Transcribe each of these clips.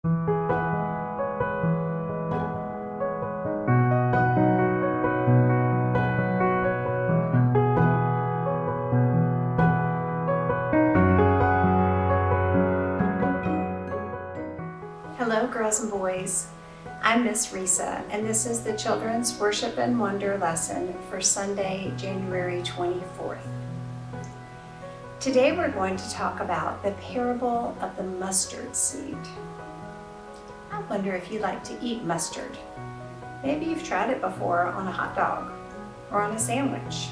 Hello, girls and boys. I'm Miss Rhesa, and this is the Children's Worship and Wonder lesson for Sunday, January 24th. Today we're going to talk about the parable of the mustard seed. I wonder if you like to eat mustard. Maybe you've tried it before on a hot dog or on a sandwich.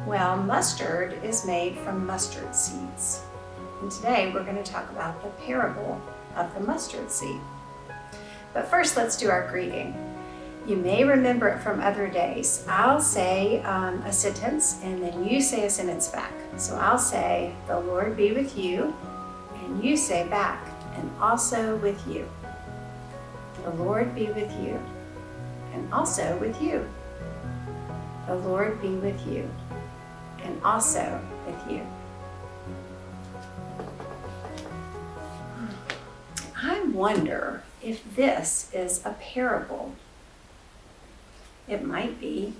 Well, mustard is made from mustard seeds. And today we're going to talk about the parable of the mustard seed. But first, let's do our greeting. You may remember it from other days. I'll say a sentence and then you say a sentence back. So I'll say, "The Lord be with you," and you say back, "and also with you." The Lord be with you, and also with you. The Lord be with you, and also with you. I wonder if this is a parable. It might be.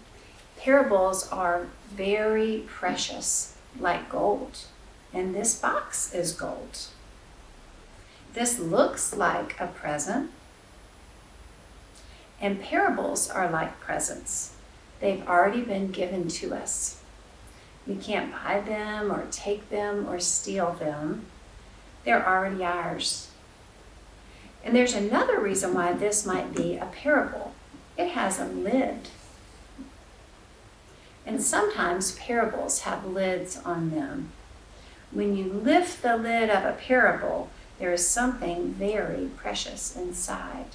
Parables are very precious, like gold, and this box is gold. This looks like a present, and parables are like presents. They've already been given to us. We can't buy them or take them or steal them. They're already ours. And there's another reason why this might be a parable. It has a lid. And sometimes parables have lids on them. When you lift the lid of a parable, there is something very precious inside.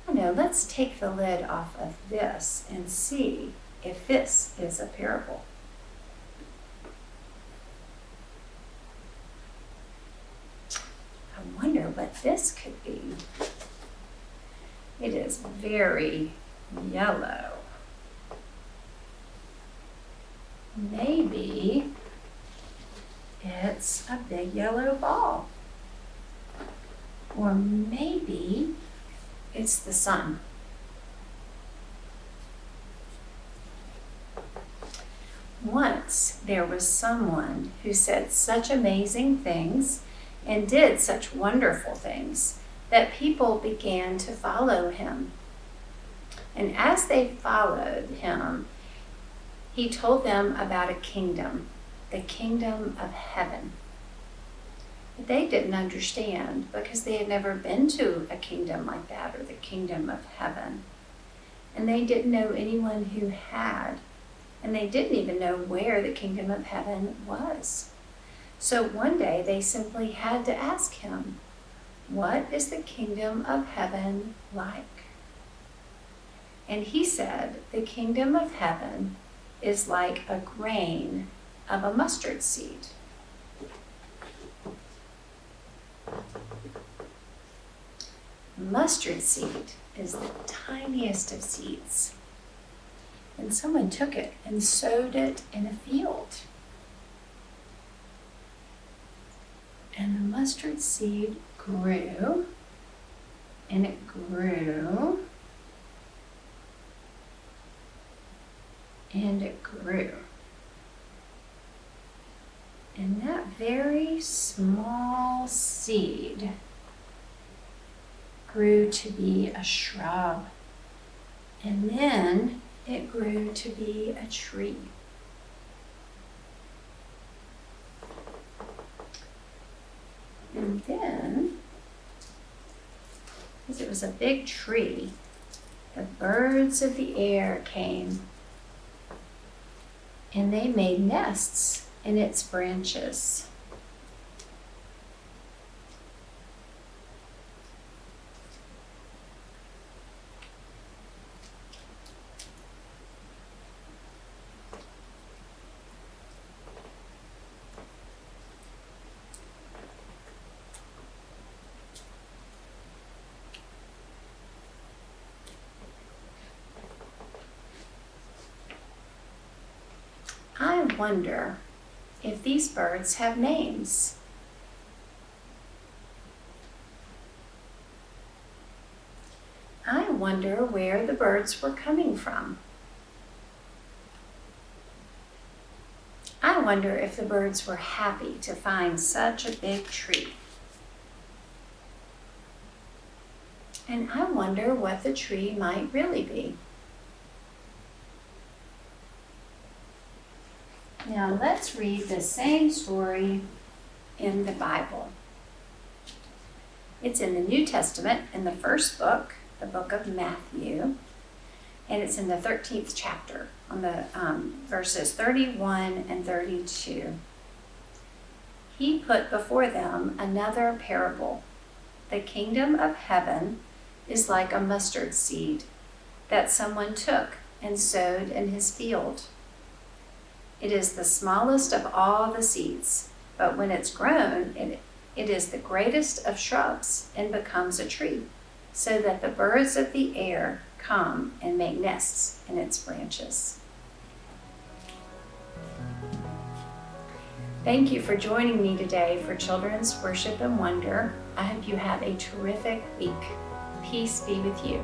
I know, let's take the lid off of this and see if this is a parable. I wonder what this could be. It is very yellow. Maybe it's a big yellow ball. Or maybe it's the sun. Once there was someone who said such amazing things and did such wonderful things that people began to follow him. And as they followed him, he told them about a kingdom, the kingdom of heaven. But they didn't understand because they had never been to a kingdom like that, or the kingdom of heaven. And they didn't know anyone who had, and they didn't even know where the kingdom of heaven was. So one day they simply had to ask him, "What is the kingdom of heaven like?" And he said, "The kingdom of heaven is like a grain of a mustard seed." Mustard seed is the tiniest of seeds. And someone took it and sowed it in a field. And the mustard seed grew, and it grew, and it grew. And that very small seed grew to be a shrub, and then it grew to be a tree. And then, because it was a big tree, the birds of the air came and they made nests in its branches. I wonder if these birds have names. wonder where the birds were coming from. I wonder if the birds were happy to find such a big tree. And I wonder what the tree might really be. Now let's read the same story in the Bible. It's in the New Testament, in the first book, the book of Matthew, and it's in the 13th chapter, on the verses 31 and 32. He put before them another parable. The kingdom of heaven is like a mustard seed that someone took and sowed in his field. It is the smallest of all the seeds, but when it's grown, it is the greatest of shrubs and becomes a tree, so that the birds of the air come and make nests in its branches. Thank you for joining me today for Children's Worship and Wonder. I hope you have a terrific week. Peace be with you.